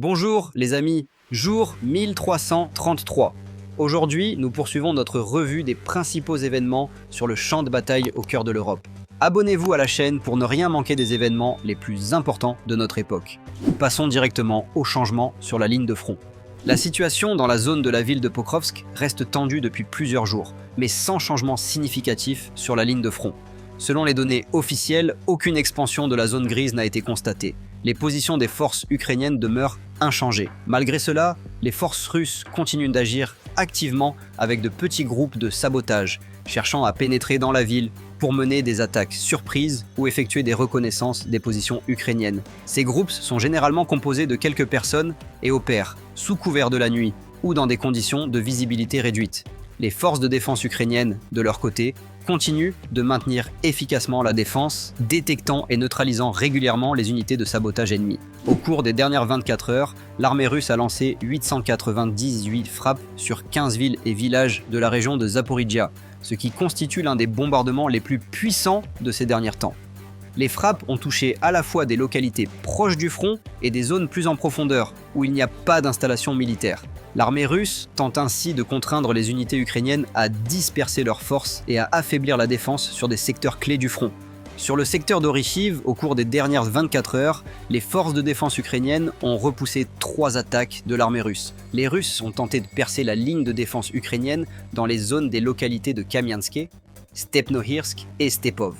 Bonjour les amis, jour 1333. Aujourd'hui, nous poursuivons notre revue des principaux événements sur le champ de bataille au cœur de l'Europe. Abonnez-vous à la chaîne pour ne rien manquer des événements les plus importants de notre époque. Passons directement au changement sur la ligne de front. La situation dans la zone de la ville de Pokrovsk reste tendue depuis plusieurs jours, mais sans changement significatif sur la ligne de front. Selon les données officielles, aucune expansion de la zone grise n'a été constatée. Les positions des forces ukrainiennes demeurent inchangées. Malgré cela, les forces russes continuent d'agir activement avec de petits groupes de sabotage, cherchant à pénétrer dans la ville pour mener des attaques surprises ou effectuer des reconnaissances des positions ukrainiennes. Ces groupes sont généralement composés de quelques personnes et opèrent sous couvert de la nuit ou dans des conditions de visibilité réduite. Les forces de défense ukrainiennes, de leur côté, continuent de maintenir efficacement la défense, détectant et neutralisant régulièrement les unités de sabotage ennemies. Au cours des dernières 24 heures, l'armée russe a lancé 898 frappes sur 15 villes et villages de la région de Zaporijia, ce qui constitue l'un des bombardements les plus puissants de ces derniers temps. Les frappes ont touché à la fois des localités proches du front et des zones plus en profondeur, où il n'y a pas d'installation militaire. L'armée russe tente ainsi de contraindre les unités ukrainiennes à disperser leurs forces et à affaiblir la défense sur des secteurs clés du front. Sur le secteur d'Orikhiv, au cours des dernières 24 heures, les forces de défense ukrainiennes ont repoussé 3 attaques de l'armée russe. Les Russes ont tenté de percer la ligne de défense ukrainienne dans les zones des localités de Kamianske, Stepnohirsk et Stepov.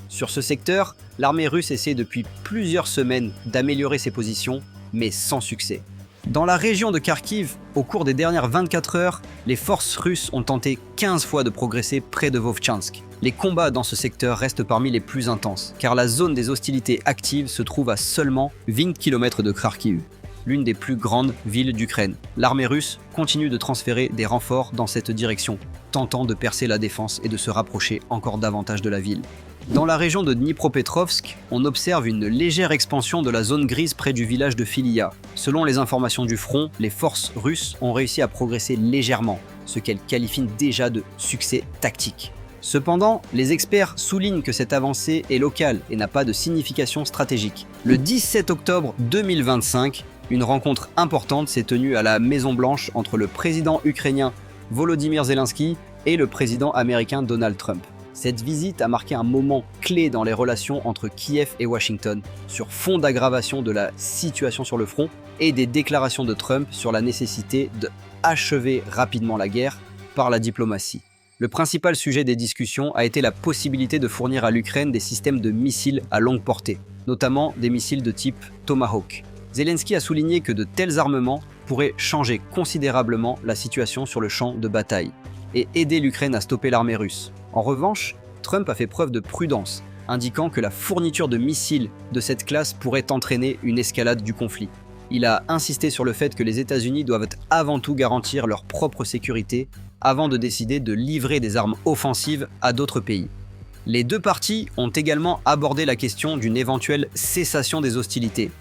Sur ce secteur, l'armée russe essaie depuis plusieurs semaines d'améliorer ses positions, mais sans succès. Dans la région de Kharkiv, au cours des dernières 24 heures, les forces russes ont tenté 15 fois de progresser près de Vovchansk. Les combats dans ce secteur restent parmi les plus intenses, car la zone des hostilités actives se trouve à seulement 20 km de Kharkiv, l'une des plus grandes villes d'Ukraine. L'armée russe continue de transférer des renforts dans cette direction, tentant de percer la défense et de se rapprocher encore davantage de la ville. Dans la région de Dnipropetrovsk, on observe une légère expansion de la zone grise près du village de Filia. Selon les informations du front, les forces russes ont réussi à progresser légèrement, ce qu'elles qualifient déjà de succès tactique. Cependant, les experts soulignent que cette avancée est locale et n'a pas de signification stratégique. Le 17 octobre 2025, une rencontre importante s'est tenue à la Maison-Blanche entre le président ukrainien Volodymyr Zelensky et le président américain Donald Trump. Cette visite a marqué un moment clé dans les relations entre Kiev et Washington, sur fond d'aggravation de la situation sur le front et des déclarations de Trump sur la nécessité d'achever rapidement la guerre par la diplomatie. Le principal sujet des discussions a été la possibilité de fournir à l'Ukraine des systèmes de missiles à longue portée, notamment des missiles de type Tomahawk. Zelensky a souligné que de tels armements pourraient changer considérablement la situation sur le champ de bataille et aider l'Ukraine à stopper l'armée russe. En revanche, Trump a fait preuve de prudence, indiquant que la fourniture de missiles de cette classe pourrait entraîner une escalade du conflit. Il a insisté sur le fait que les États-Unis doivent avant tout garantir leur propre sécurité avant de décider de livrer des armes offensives à d'autres pays. Les deux parties ont également abordé la question d'une éventuelle cessation des hostilités.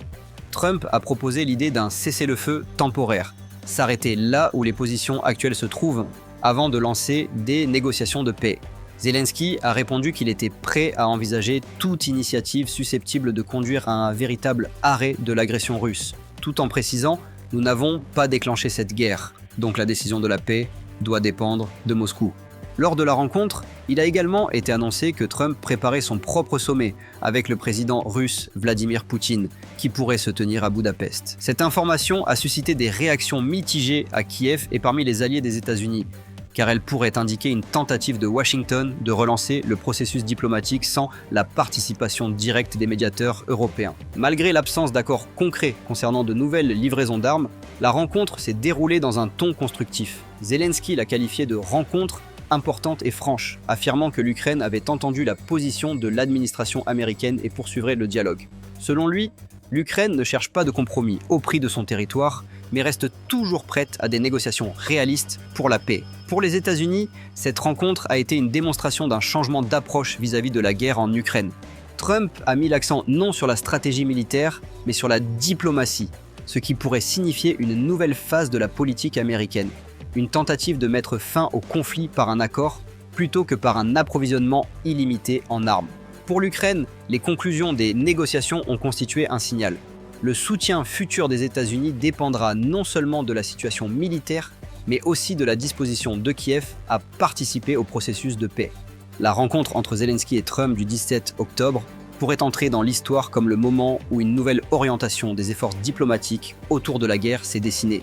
Trump a proposé l'idée d'un cessez-le-feu temporaire, s'arrêter là où les positions actuelles se trouvent avant de lancer des négociations de paix. Zelensky a répondu qu'il était prêt à envisager toute initiative susceptible de conduire à un véritable arrêt de l'agression russe, tout en précisant « Nous n'avons pas déclenché cette guerre, donc la décision de la paix doit dépendre de Moscou ». Lors de la rencontre, il a également été annoncé que Trump préparait son propre sommet avec le président russe Vladimir Poutine, qui pourrait se tenir à Budapest. Cette information a suscité des réactions mitigées à Kiev et parmi les alliés des États-Unis, car elle pourrait indiquer une tentative de Washington de relancer le processus diplomatique sans la participation directe des médiateurs européens. Malgré l'absence d'accords concrets concernant de nouvelles livraisons d'armes, la rencontre s'est déroulée dans un ton constructif. Zelensky l'a qualifiée de rencontre importante et franche, affirmant que l'Ukraine avait entendu la position de l'administration américaine et poursuivrait le dialogue. Selon lui, l'Ukraine ne cherche pas de compromis au prix de son territoire, mais reste toujours prête à des négociations réalistes pour la paix. Pour les États-Unis, cette rencontre a été une démonstration d'un changement d'approche vis-à-vis de la guerre en Ukraine. Trump a mis l'accent non sur la stratégie militaire, mais sur la diplomatie, ce qui pourrait signifier une nouvelle phase de la politique américaine. Une tentative de mettre fin au conflit par un accord, plutôt que par un approvisionnement illimité en armes. Pour l'Ukraine, les conclusions des négociations ont constitué un signal. le soutien futur des États-Unis dépendra non seulement de la situation militaire, mais aussi de la disposition de Kiev à participer au processus de paix. La rencontre entre Zelensky et Trump du 17 octobre pourrait entrer dans l'histoire comme le moment où une nouvelle orientation des efforts diplomatiques autour de la guerre s'est dessinée,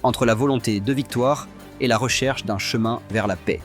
entre la volonté de victoire et la recherche d'un chemin vers la paix.